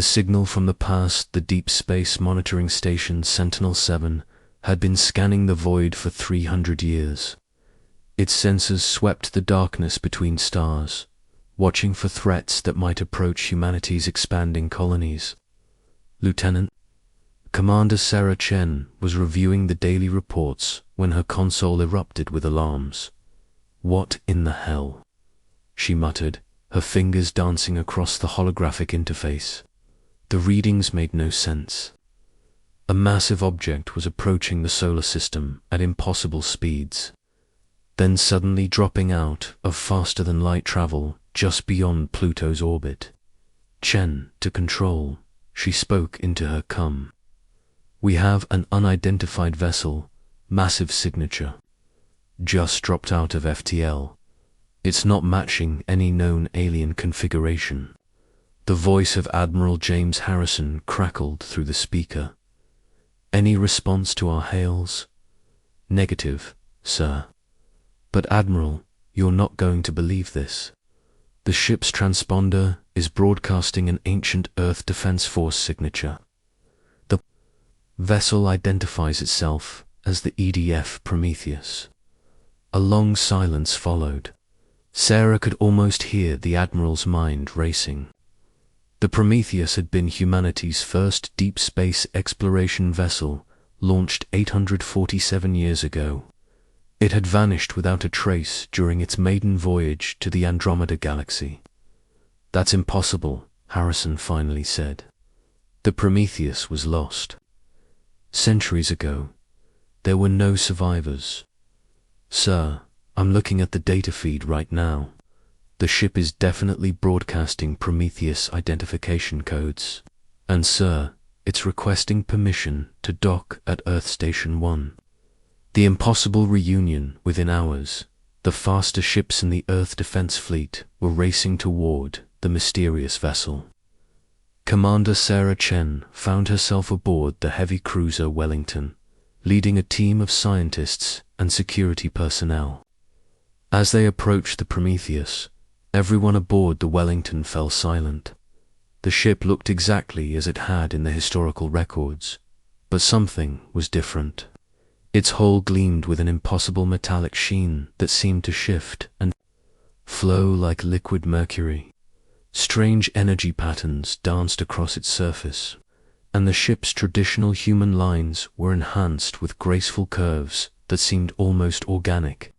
The signal from the past, the Deep Space Monitoring Station Sentinel-7, had been scanning the void for 300 years. Its sensors swept the darkness between stars, watching for threats that might approach humanity's expanding colonies. Lieutenant, Commander Sarah Chen was reviewing the daily reports when her console erupted with alarms. "What in the hell?" she muttered, her fingers dancing across the holographic interface. The readings made no sense. A massive object was approaching the solar system at impossible speeds, then suddenly dropping out of faster-than-light travel just beyond Pluto's orbit. "Chen, to control," she spoke into her cum. "We have an unidentified vessel, massive signature. Just dropped out of FTL. It's not matching any known alien configuration." The voice of Admiral James Harrison crackled through the speaker. "Any response to our hails?" "Negative, sir." "But Admiral, you're not going to believe this. The ship's transponder is broadcasting an ancient Earth Defense Force signature. The vessel identifies itself as the EDF Prometheus." A long silence followed. Sarah could almost hear the Admiral's mind racing. The Prometheus had been humanity's first deep space exploration vessel, launched 847 years ago. It had vanished without a trace during its maiden voyage to the Andromeda Galaxy. "That's impossible," Harrison finally said. "The Prometheus was lost. Centuries ago, there were no survivors." "Sir, I'm looking at the data feed right now. The ship is definitely broadcasting Prometheus identification codes. And sir, it's requesting permission to dock at Earth Station 1. The impossible reunion within hours. The faster ships in the Earth Defense Fleet were racing toward the mysterious vessel." Commander Sarah Chen found herself aboard the heavy cruiser Wellington, leading a team of scientists and security personnel. As they approached the Prometheus, everyone aboard the Wellington fell silent. The ship looked exactly as it had in the historical records, but something was different. Its hull gleamed with an impossible metallic sheen that seemed to shift and flow like liquid mercury. Strange energy patterns danced across its surface, and the ship's traditional human lines were enhanced with graceful curves that seemed almost organic.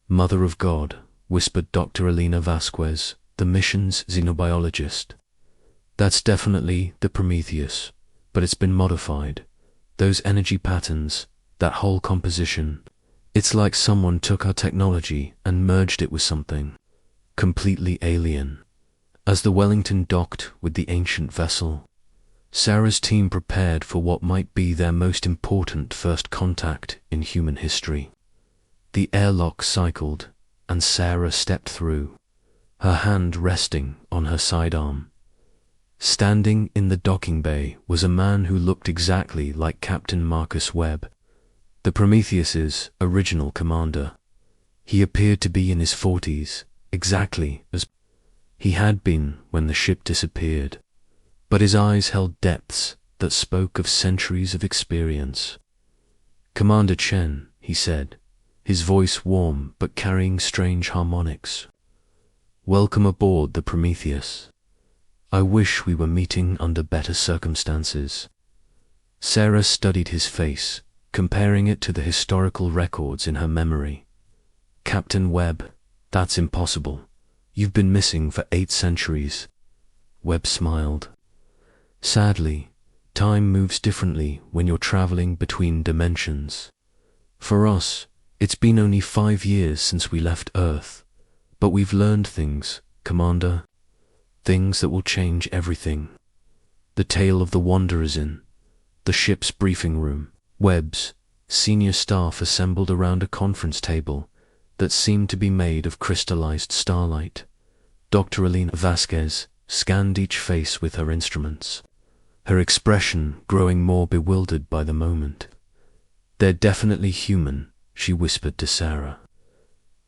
"Mother of God," whispered Dr. Elena Vasquez, the mission's xenobiologist. "That's definitely the Prometheus, but it's been modified. Those energy patterns, that whole composition, it's like someone took our technology and merged it with something completely alien." As the Wellington docked with the ancient vessel, Sarah's team prepared for what might be their most important first contact in human history. The airlock cycled, and Sarah stepped through, her hand resting on her sidearm. Standing in the docking bay was a man who looked exactly like Captain Marcus Webb, the Prometheus's original commander. He appeared to be in his 40s, exactly as he had been when the ship disappeared, but his eyes held depths that spoke of centuries of experience. "Commander Chen," he said, his voice warm but carrying strange harmonics. "Welcome aboard the Prometheus. I wish we were meeting under better circumstances." Sarah studied his face, comparing it to the historical records in her memory. "Captain Webb, that's impossible. You've been missing for 8 centuries. Webb smiled. "Sadly, time moves differently when you're traveling between dimensions. For us, it's been only 5 years since we left Earth, but we've learned things, Commander. Things that will change everything." The tale of the Wanderers in the ship's briefing room. Webb's senior staff assembled around a conference table that seemed to be made of crystallized starlight. Dr. Elena Vasquez scanned each face with her instruments, her expression growing more bewildered by the moment. "They're definitely human," she whispered to Sarah.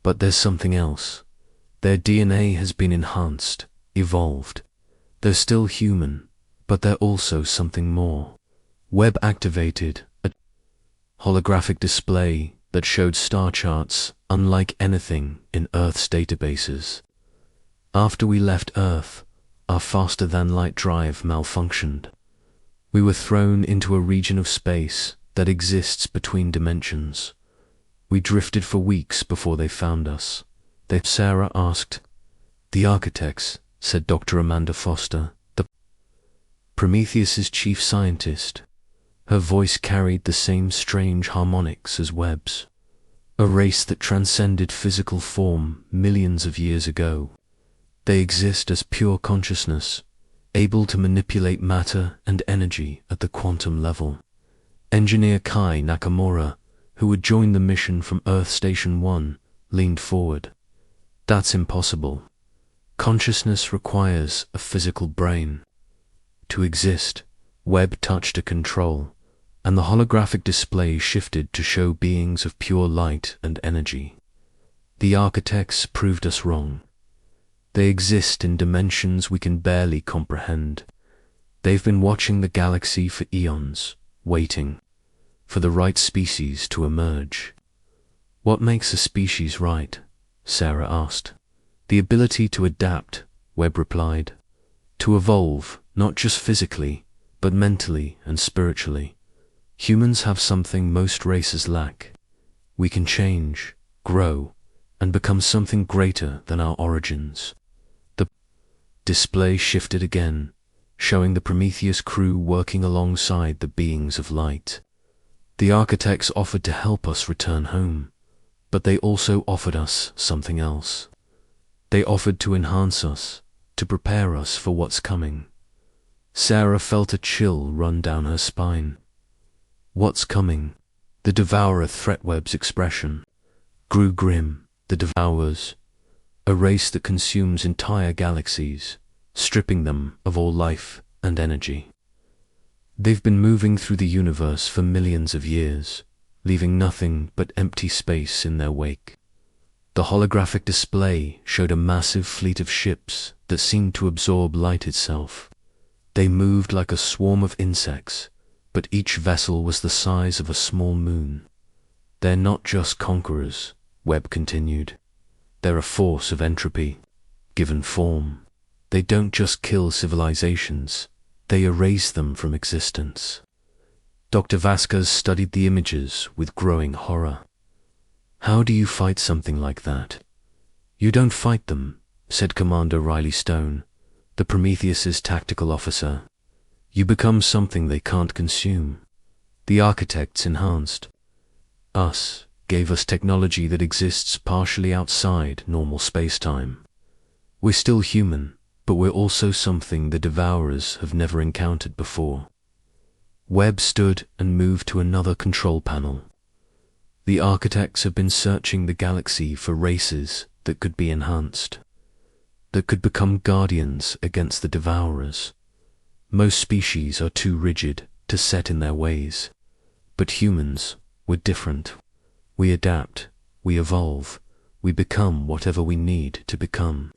"But there's something else. Their DNA has been enhanced, evolved. They're still human, But they're also something more. Webb activated a holographic display that showed star charts unlike anything in Earth's databases. After we left Earth, our faster-than-light drive malfunctioned. We were thrown into a region of space that exists between dimensions. We drifted for weeks before they found us. Sarah asked. The architects, said Dr. Amanda Foster, the Prometheus's chief scientist. Her voice carried the same strange harmonics as Webb's. A race that transcended physical form millions of years ago. They exist as pure consciousness, able to manipulate matter and energy at the quantum level. Engineer Kai Nakamura, who had joined the mission from Earth Station 1, leaned forward. That's impossible. Consciousness requires a physical brain. To exist, Webb touched a control, and the holographic display shifted to show beings of pure light and energy. The architects proved us wrong. They exist in dimensions we can barely comprehend. They've been watching the galaxy for eons, waiting for the right species to emerge. What makes a species right? Sarah asked. The ability to adapt, Webb replied. To evolve, not just physically, but mentally and spiritually. Humans have something most races lack. We can change, grow, and become something greater than our origins. The display shifted again, showing the Prometheus crew working alongside the beings of light. The architects offered to help us return home, but they also offered us something else. They offered to enhance us, to prepare us for what's coming. Sarah felt a chill run down her spine. What's coming? The Devourer threat. Webb's expression grew grim. The Devourers, a race that consumes entire galaxies, stripping them of all life and energy. They've been moving through the universe for millions of years, leaving nothing but empty space in their wake. The holographic display showed a massive fleet of ships that seemed to absorb light itself. They moved like a swarm of insects, but each vessel was the size of a small moon. They're not just conquerors, Webb continued. They're a force of entropy, given form. They don't just kill civilizations, they erase them from existence. Dr. Vasquez studied the images with growing horror. How do you fight something like that? You don't fight them, said Commander Riley Stone, the Prometheus's tactical officer. You become something they can't consume. The architects enhanced us, gave us technology that exists partially outside normal space-time. We're still human, but we're also something the Devourers have never encountered before. Webb stood and moved to another control panel. The architects have been searching the galaxy for races that could be enhanced, that could become guardians against the Devourers. Most species are too rigid to set in their ways, but humans, we're different. We adapt, we evolve, we become whatever we need to become.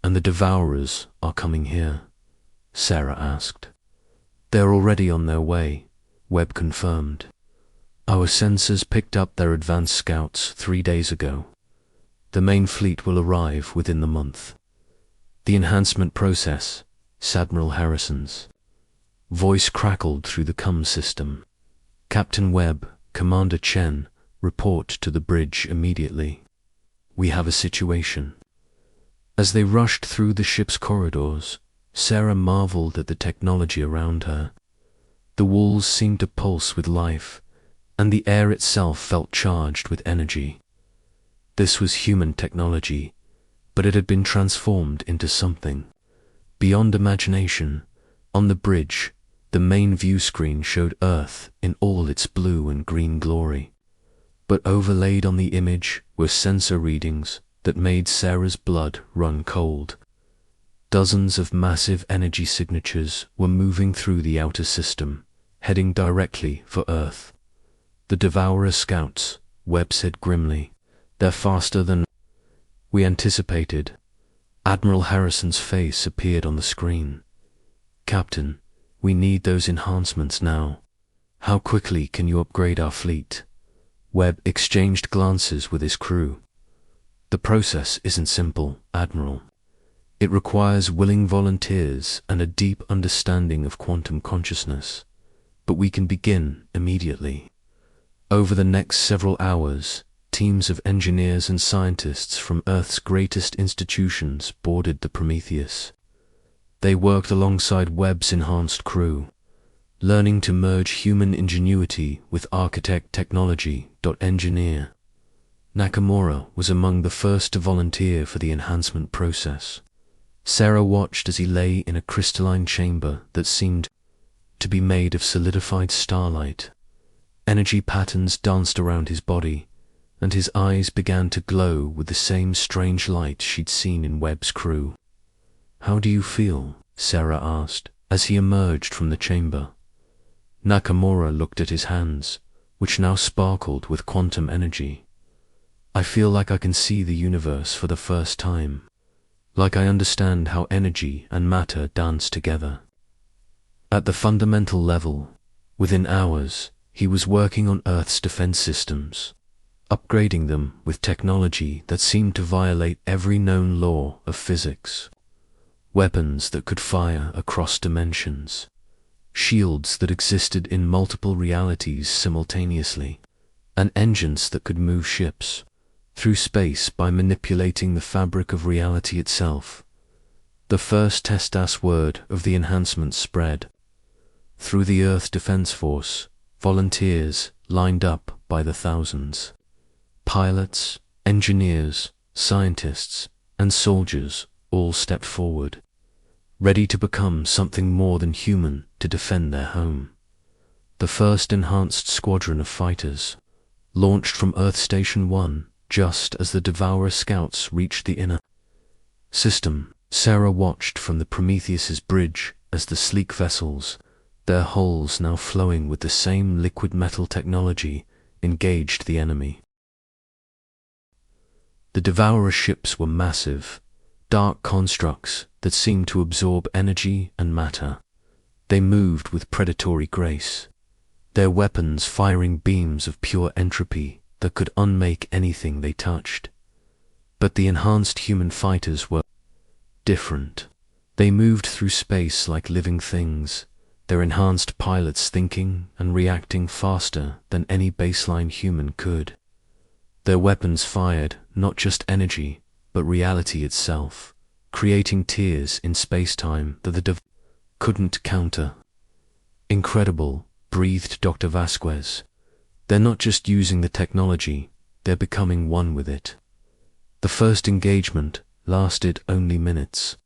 And the Devourers are coming here? Sarah asked. They're already on their way, Webb confirmed. Our sensors picked up their advanced scouts 3 days ago. The main fleet will arrive within the month. The enhancement process, Admiral Harrison's voice crackled through the comm system. Captain Webb, Commander Chen, report to the bridge immediately. We have a situation. As they rushed through the ship's corridors, Sarah marveled at the technology around her. The walls seemed to pulse with life, and the air itself felt charged with energy. This was human technology, but it had been transformed into something beyond imagination. On the bridge, the main view screen showed Earth in all its blue and green glory. But overlaid on the image were sensor readings that made Sarah's blood run cold. Dozens of massive energy signatures were moving through the outer system, heading directly for Earth. The Devourer scouts, Webb said grimly. They're faster than we anticipated. Admiral Harrison's face appeared on the screen. Captain, We need those enhancements now. How quickly can you upgrade our fleet? Webb exchanged glances with his crew. The process isn't simple, Admiral. It requires willing volunteers and a deep understanding of quantum consciousness. But we can begin immediately. Over the next several hours, teams of engineers and scientists from Earth's greatest institutions boarded the Prometheus. They worked alongside Webb's enhanced crew, learning to merge human ingenuity with architect technology. Engineer Nakamura was among the first to volunteer for the enhancement process. Sarah watched as he lay in a crystalline chamber that seemed to be made of solidified starlight. Energy patterns danced around his body, and his eyes began to glow with the same strange light she'd seen in Webb's crew. "How do you feel?" Sarah asked, as he emerged from the chamber. Nakamura looked at his hands, which now sparkled with quantum energy. "I feel like I can see the universe for the first time, like I understand how energy and matter dance together." At the fundamental level, within hours, he was working on Earth's defense systems, upgrading them with technology that seemed to violate every known law of physics. Weapons that could fire across dimensions, shields that existed in multiple realities simultaneously, and engines that could move ships through space by manipulating the fabric of reality itself. The first test word of the enhancement spread. Through the Earth Defense Force, volunteers lined up by the thousands. Pilots, engineers, scientists, and soldiers all stepped forward, ready to become something more than human to defend their home. The first enhanced squadron of fighters launched from Earth Station 1 just as the Devourer scouts reached the inner system. Sarah watched from the Prometheus's bridge as the sleek vessels, their hulls now flowing with the same liquid metal technology, engaged the enemy. The Devourer ships were massive, dark constructs that seemed to absorb energy and matter. They moved with predatory grace, their weapons firing beams of pure entropy that could unmake anything they touched. But the enhanced human fighters were different. They moved through space like living things, their enhanced pilots thinking and reacting faster than any baseline human could. Their weapons fired not just energy, but reality itself, creating tears in space-time that the couldn't counter. "Incredible," breathed Dr. Vasquez. "They're not just using the technology, they're becoming one with it." The first engagement lasted only minutes.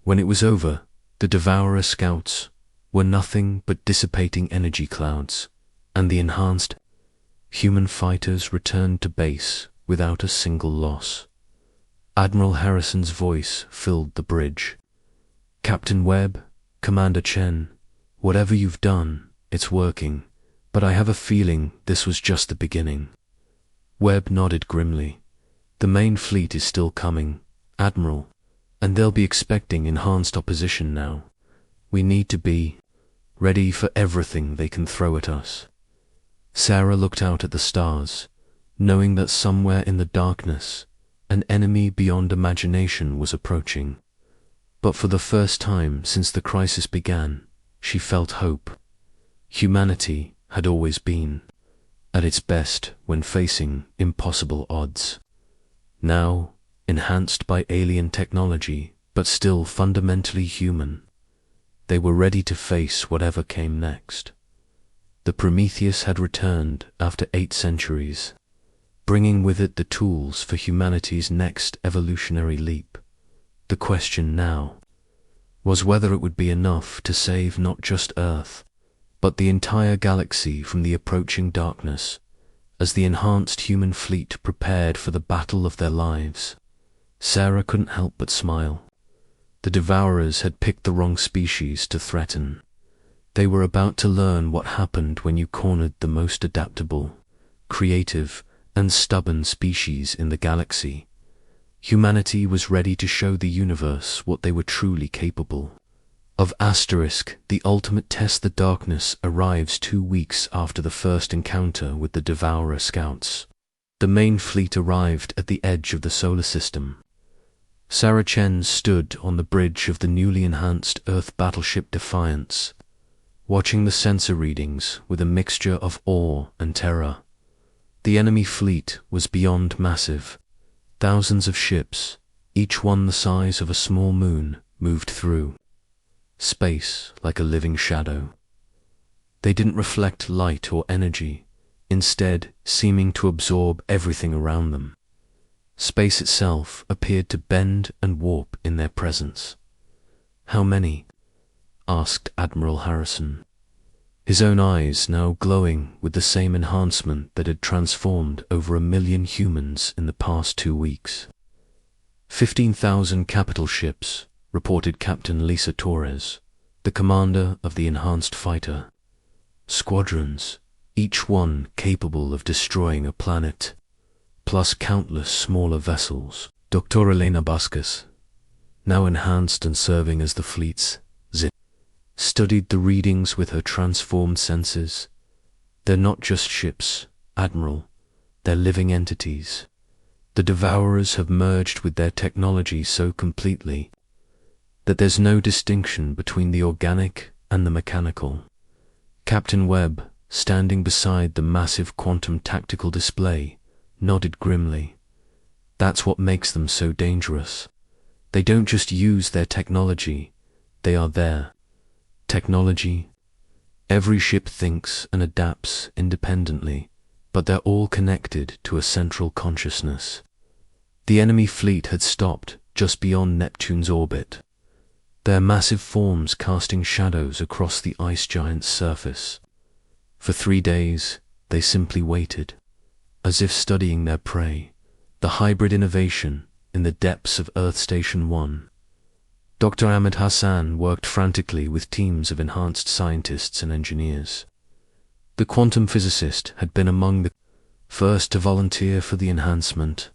When it was over, the Devourer scouts were nothing but dissipating energy clouds, and the enhanced human fighters returned to base without a single loss. Admiral Harrison's voice filled the bridge. "Captain Webb, Commander Chen, whatever you've done, it's working, but I have a feeling this was just the beginning." Webb nodded grimly. "The main fleet is still coming, Admiral, and they'll be expecting enhanced opposition now. We need to be ready for everything they can throw at us." Sarah looked out at the stars, knowing that somewhere in the darkness, an enemy beyond imagination was approaching. But for the first time since the crisis began, she felt hope. Humanity had always been at its best when facing impossible odds. Now, enhanced by alien technology, but still fundamentally human, they were ready to face whatever came next. The Prometheus had returned after 8 centuries, bringing with it the tools for humanity's next evolutionary leap. The question now was whether it would be enough to save not just Earth, but the entire galaxy from the approaching darkness. As the enhanced human fleet prepared for the battle of their lives, Sarah couldn't help but smile. The Devourers had picked the wrong species to threaten. They were about to learn what happened when you cornered the most adaptable, creative, and stubborn species in the galaxy. Humanity was ready to show the universe what they were truly capable of Asterisk, the ultimate test. The darkness arrives 2 weeks after the first encounter with the Devourer scouts. The main fleet arrived at the edge of the solar system. Sarah Chen stood on the bridge of the newly enhanced Earth battleship Defiance, watching the sensor readings with a mixture of awe and terror. The enemy fleet was beyond massive. Thousands of ships, each one the size of a small moon, moved through space like a living shadow. They didn't reflect light or energy, instead seeming to absorb everything around them. Space itself appeared to bend and warp in their presence. "How many?" asked Admiral Harrison, his own eyes now glowing with the same enhancement that had transformed over 1 million humans in the past 2 weeks. 15,000 capital ships, reported Captain Lisa Torres, the commander of the enhanced fighter. Squadrons, each one capable of destroying a planet, plus countless smaller vessels. Dr. Elena Bascas, now enhanced and serving as the fleet's zip, studied the readings with her transformed senses. "They're not just ships, Admiral. They're living entities. The Devourers have merged with their technology so completely that there's no distinction between the organic and the mechanical." Captain Webb, standing beside the massive quantum tactical display, nodded grimly. "That's what makes them so dangerous. They don't just use their technology, they are their technology. Every ship thinks and adapts independently, but they're all connected to a central consciousness." The enemy fleet had stopped just beyond Neptune's orbit, their massive forms casting shadows across the ice giant's surface. For 3 days, they simply waited, as if studying their prey, the hybrid innovation in the depths of Earth Station 1. Dr. Ahmed Hassan worked frantically with teams of enhanced scientists and engineers. The quantum physicist had been among the first to volunteer for the enhancement,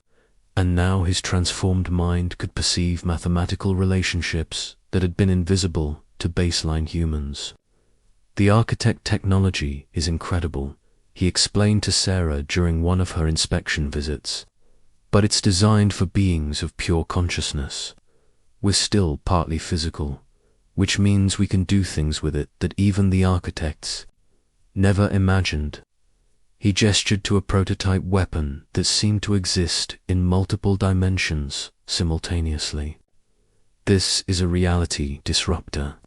and now his transformed mind could perceive mathematical relationships that had been invisible to baseline humans. "The architect technology is incredible," he explained to Sarah during one of her inspection visits, "but it's designed for beings of pure consciousness. We're still partly physical, which means we can do things with it that even the architects never imagined." He gestured to a prototype weapon that seemed to exist in multiple dimensions simultaneously. "This is a reality disruptor.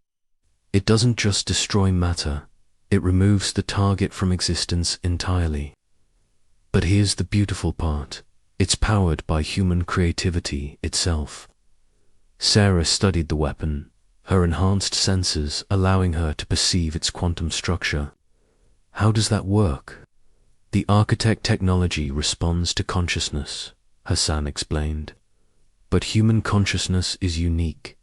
It doesn't just destroy matter, it removes the target from existence entirely. But here's the beautiful part. It's powered by human creativity itself." Sarah studied the weapon, her enhanced senses allowing her to perceive its quantum structure. "How does that work?" "The architect technology responds to consciousness," Hassan explained. "But human consciousness is unique.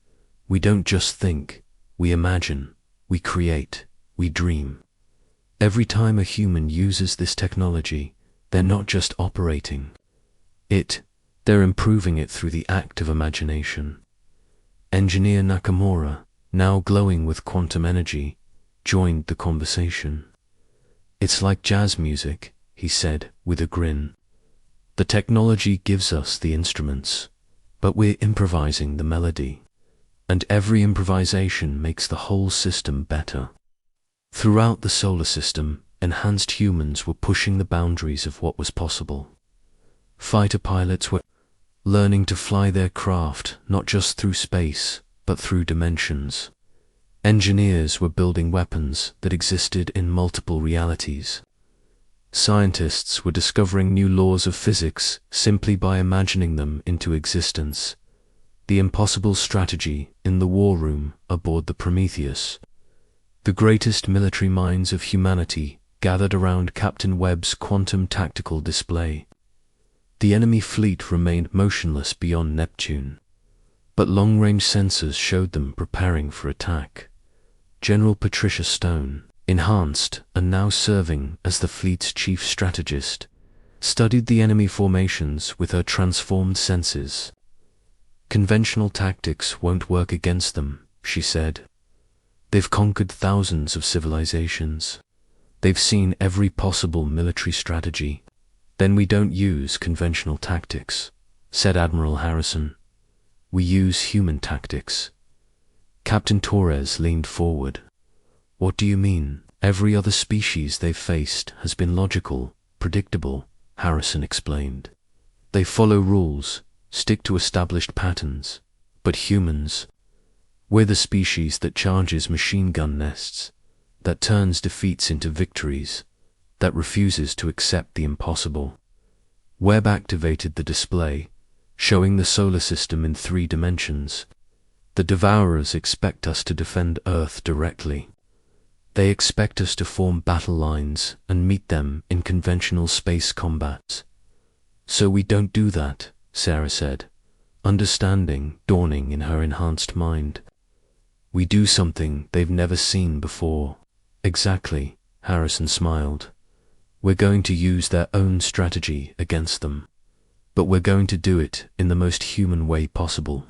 We don't just think, we imagine, we create, we dream. Every time a human uses this technology, they're not just operating it, they're improving it through the act of imagination." Engineer Nakamura, now glowing with quantum energy, joined the conversation. "It's like jazz music," he said with a grin. "The technology gives us the instruments, but we're improvising the melody, and every improvisation makes the whole system better." Throughout the solar system, enhanced humans were pushing the boundaries of what was possible. Fighter pilots were learning to fly their craft not just through space, but through dimensions. Engineers were building weapons that existed in multiple realities. Scientists were discovering new laws of physics simply by imagining them into existence. The impossible strategy in the war room aboard the Prometheus. The greatest military minds of humanity gathered around Captain Webb's quantum tactical display. The enemy fleet remained motionless beyond Neptune, but long-range sensors showed them preparing for attack. General Patricia Stone, enhanced and now serving as the fleet's chief strategist, studied the enemy formations with her transformed senses. "Conventional tactics won't work against them," she said. They've conquered thousands of civilizations. They've seen every possible military strategy. Then we don't use conventional tactics, said Admiral Harrison. We use human tactics. Captain Torres leaned forward. What do you mean? Every other species they've faced has been logical, predictable, Harrison explained. They follow rules, stick to established patterns. But humans, we're the species that charges machine gun nests, that turns defeats into victories, that refuses to accept the impossible. Webb activated the display, showing the solar system in 3 dimensions. The Devourers expect us to defend Earth directly. They expect us to form battle lines and meet them in conventional space combats. So we don't do that, Sarah said, understanding dawning in her enhanced mind. We do something they've never seen before. Exactly, Harrison smiled. We're going to use their own strategy against them. But we're going to do it in the most human way possible.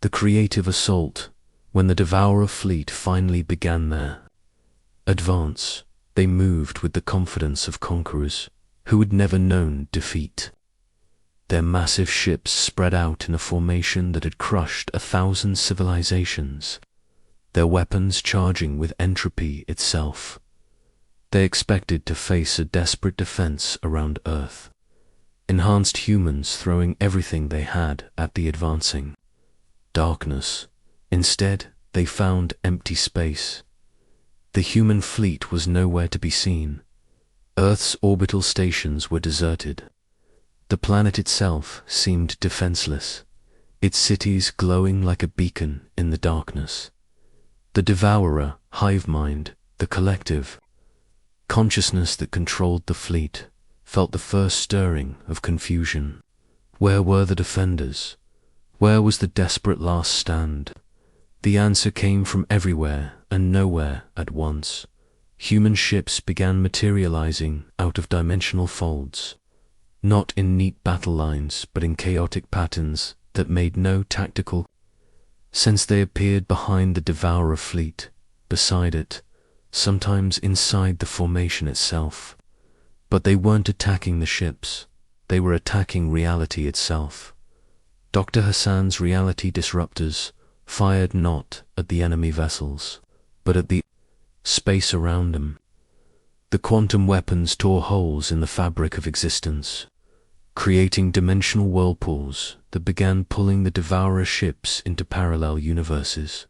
The creative assault, when the Devourer fleet finally began their advance, they moved with the confidence of conquerors who had never known defeat. Their massive ships spread out in a formation that had crushed 1,000 civilizations, their weapons charging with entropy itself. They expected to face a desperate defense around Earth, enhanced humans throwing everything they had at the advancing darkness. Instead, they found empty space. The human fleet was nowhere to be seen. Earth's orbital stations were deserted. The planet itself seemed defenseless, its cities glowing like a beacon in the darkness. The Devourer, hive mind, the collective consciousness that controlled the fleet, felt the first stirring of confusion. Where were the defenders? Where was the desperate last stand? The answer came from everywhere and nowhere at once. Human ships began materializing out of dimensional folds, not in neat battle lines, but in chaotic patterns that made no tactical sense. They appeared behind the Devourer fleet, beside it, sometimes inside the formation itself. But they weren't attacking the ships, they were attacking reality itself. Dr. Hassan's reality disruptors fired not at the enemy vessels, but at the space around them. The quantum weapons tore holes in the fabric of existence, creating dimensional whirlpools that began pulling the Devourer ships into parallel universes.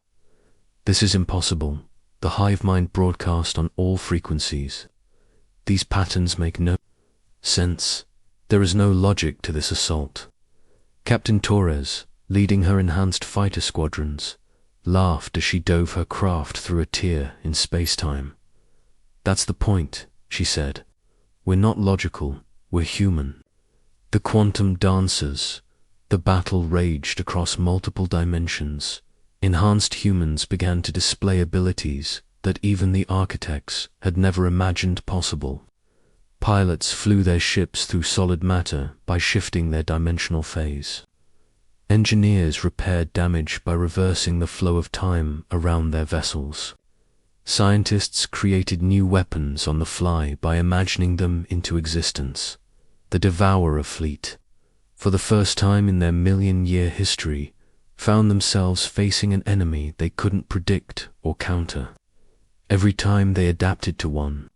This is impossible, the hive mind broadcast on all frequencies. These patterns make no sense. There is no logic to this assault. Captain Torres, leading her enhanced fighter squadrons, laughed as she dove her craft through a tear in space-time. That's the point, she said. We're not logical, we're human. The quantum dancers, the battle raged across multiple dimensions. Enhanced humans began to display abilities that even the architects had never imagined possible. Pilots flew their ships through solid matter by shifting their dimensional phase. Engineers repaired damage by reversing the flow of time around their vessels. Scientists created new weapons on the fly by imagining them into existence. The Devourer fleet, for the first time in their million-year history, found themselves facing an enemy they couldn't predict or counter. Every time they adapted to one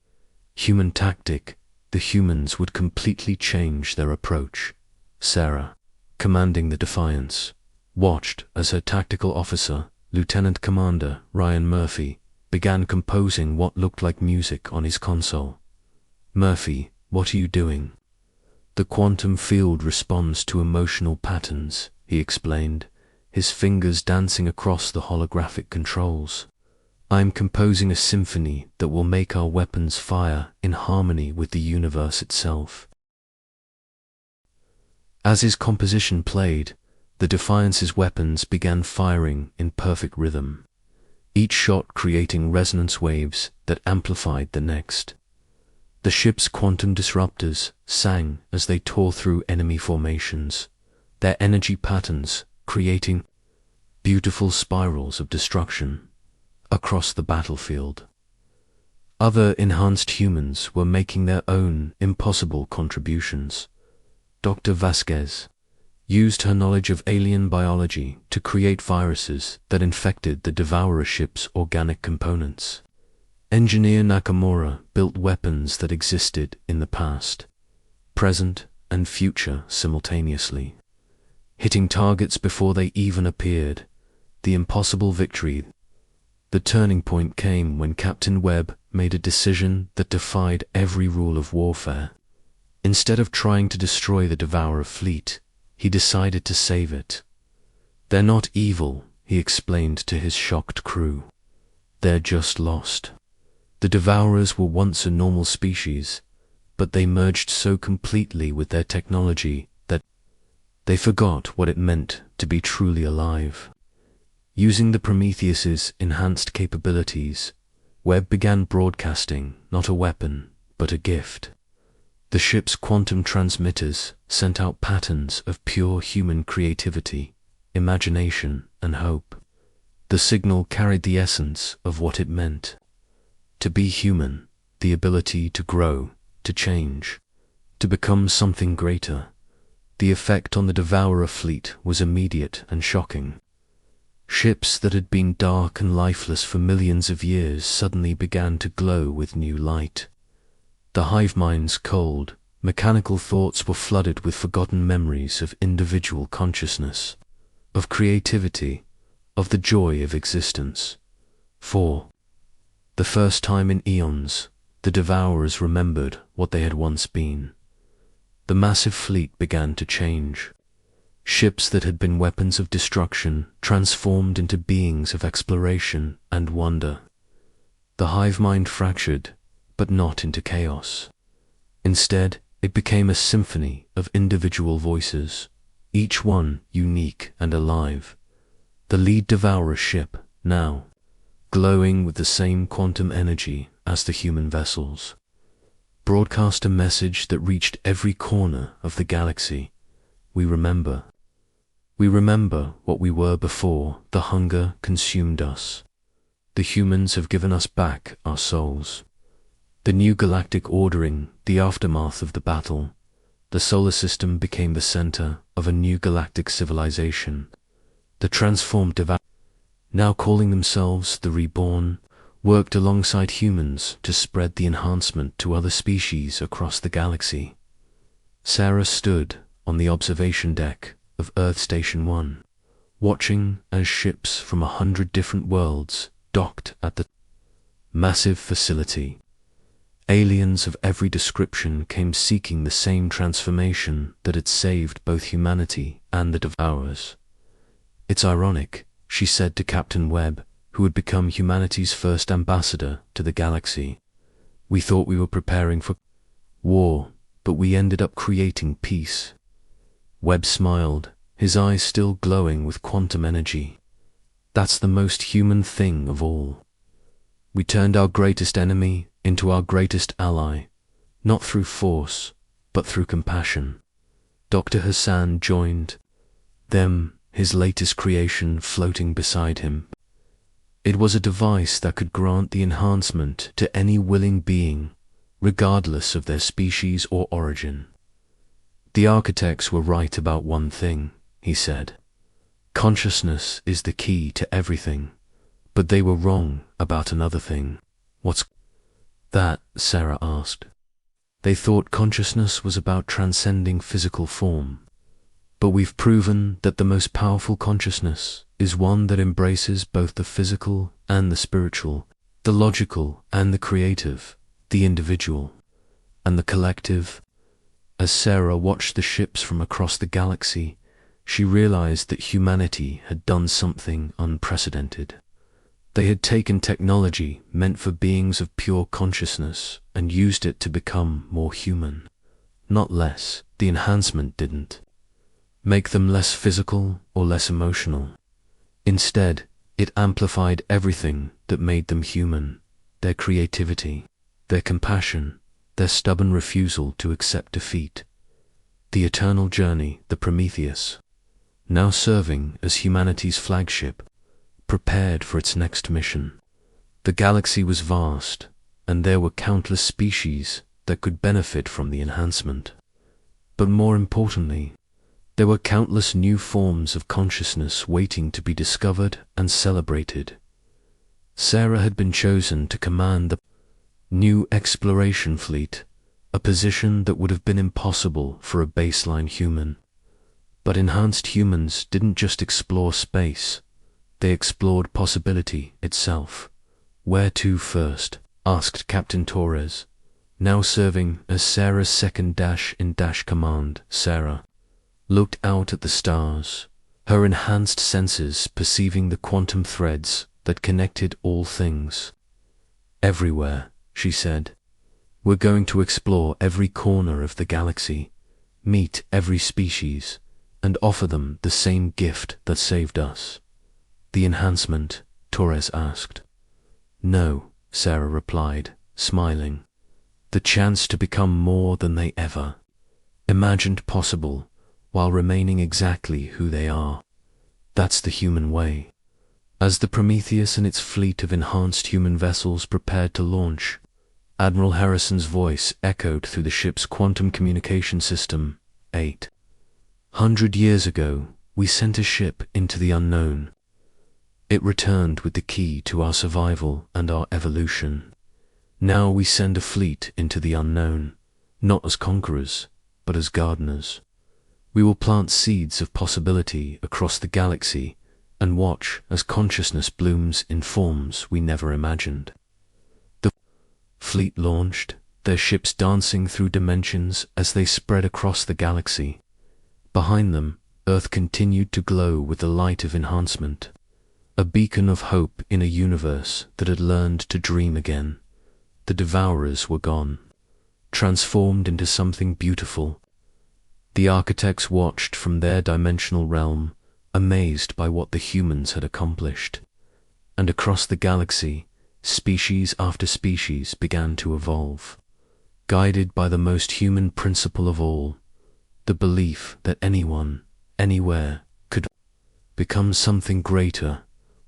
human tactic, the humans would completely change their approach. Sarah, commanding the Defiance, watched as her tactical officer, Lieutenant Commander Ryan Murphy, began composing what looked like music on his console. Murphy, what are you doing? The quantum field responds to emotional patterns, he explained, his fingers dancing across the holographic controls. I'm composing a symphony that will make our weapons fire in harmony with the universe itself. As his composition played, the Defiance's weapons began firing in perfect rhythm, each shot creating resonance waves that amplified the next. The ship's quantum disruptors sang as they tore through enemy formations, their energy patterns creating beautiful spirals of destruction. across the battlefield. Other enhanced humans were making their own impossible contributions. Dr. Vasquez used her knowledge of alien biology to create viruses that infected the Devourer ship's organic components. Engineer Nakamura built weapons that existed in the past, present, and future simultaneously, hitting targets before they even appeared. The impossible victory. The turning point came when Captain Webb made a decision that defied every rule of warfare. Instead of trying to destroy the Devourer fleet, he decided to save it. "They're not evil," he explained to his shocked crew. "They're just lost. The Devourers were once a normal species, but they merged so completely with their technology that they forgot what it meant to be truly alive." Using the Prometheus's enhanced capabilities, Webb began broadcasting not a weapon, but a gift. The ship's quantum transmitters sent out patterns of pure human creativity, imagination, and hope. The signal carried the essence of what it meant to be human, the ability to grow, to change, to become something greater. The effect on the Devourer fleet was immediate and shocking. Ships that had been dark and lifeless for millions of years suddenly began to glow with new light. The hive mind's cold, mechanical thoughts were flooded with forgotten memories of individual consciousness, of creativity, of the joy of existence. For the first time in eons, the Devourers remembered what they had once been. The massive fleet began to change. Ships that had been weapons of destruction transformed into beings of exploration and wonder. The hive mind fractured, but not into chaos. Instead, it became a symphony of individual voices, each one unique and alive. The lead Devourer ship, now, glowing with the same quantum energy as the human vessels, broadcast a message that reached every corner of the galaxy. We remember. We remember what we were before the hunger consumed us. The humans have given us back our souls. The new galactic ordering, the aftermath of the battle. The solar system became the center of a new galactic civilization. The transformed Devourer, now calling themselves the Reborn, worked alongside humans to spread the enhancement to other species across the galaxy. Sarah stood on the observation deck of Earth Station 1, watching as ships from 100 different worlds docked at the massive facility. Aliens of every description came seeking the same transformation that had saved both humanity and the Devourers. "It's ironic," she said to Captain Webb, who had become humanity's first ambassador to the galaxy. "We thought we were preparing for war, but we ended up creating peace." Webb smiled, his eyes still glowing with quantum energy. "That's the most human thing of all. We turned our greatest enemy into our greatest ally, not through force, but through compassion." Dr. Hassan joined them, his latest creation floating beside him. It was a device that could grant the enhancement to any willing being, regardless of their species or origin. "The architects were right about one thing," he said. "Consciousness is the key to everything, but they were wrong about another thing." "What's that?" Sarah asked. "They thought consciousness was about transcending physical form, but we've proven that the most powerful consciousness is one that embraces both the physical and the spiritual, the logical and the creative, the individual and the collective." As Sarah watched the ships from across the galaxy, she realized that humanity had done something unprecedented. They had taken technology meant for beings of pure consciousness and used it to become more human, not less. The enhancement didn't make them less physical or less emotional. Instead, it amplified everything that made them human: their creativity, their compassion, their stubborn refusal to accept defeat. The eternal journey, the Prometheus, now serving as humanity's flagship, prepared for its next mission. The galaxy was vast, and there were countless species that could benefit from the enhancement. But more importantly, there were countless new forms of consciousness waiting to be discovered and celebrated. Sarah had been chosen to command the new exploration fleet, a position that would have been impossible for a baseline human. But enhanced humans didn't just explore space, they explored possibility itself. "Where to first?" asked Captain Torres, now serving as Sarah's second command. Sarah looked out at the stars, her enhanced senses perceiving the quantum threads that connected all things. "Everywhere," she said. "We're going to explore every corner of the galaxy, meet every species, and offer them the same gift that saved us." "The enhancement?" Torres asked. "No," Sarah replied, smiling. "The chance to become more than they ever imagined possible while remaining exactly who they are. That's the human way." As the Prometheus and its fleet of enhanced human vessels prepared to launch, Admiral Harrison's voice echoed through the ship's quantum communication system. 800 years ago, we sent a ship into the unknown. It returned with the key to our survival and our evolution. Now we send a fleet into the unknown, not as conquerors, but as gardeners. We will plant seeds of possibility across the galaxy and watch as consciousness blooms in forms we never imagined. The fleet launched, their ships dancing through dimensions as they spread across the galaxy. Behind them, Earth continued to glow with the light of enhancement, a beacon of hope in a universe that had learned to dream again. The Devourers were gone, transformed into something beautiful. The architects watched from their dimensional realm, amazed by what the humans had accomplished. And across the galaxy, species after species began to evolve, guided by the most human principle of all, the belief that anyone, anywhere, could become something greater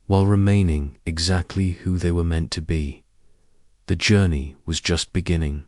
while remaining exactly who they were meant to be. The journey was just beginning.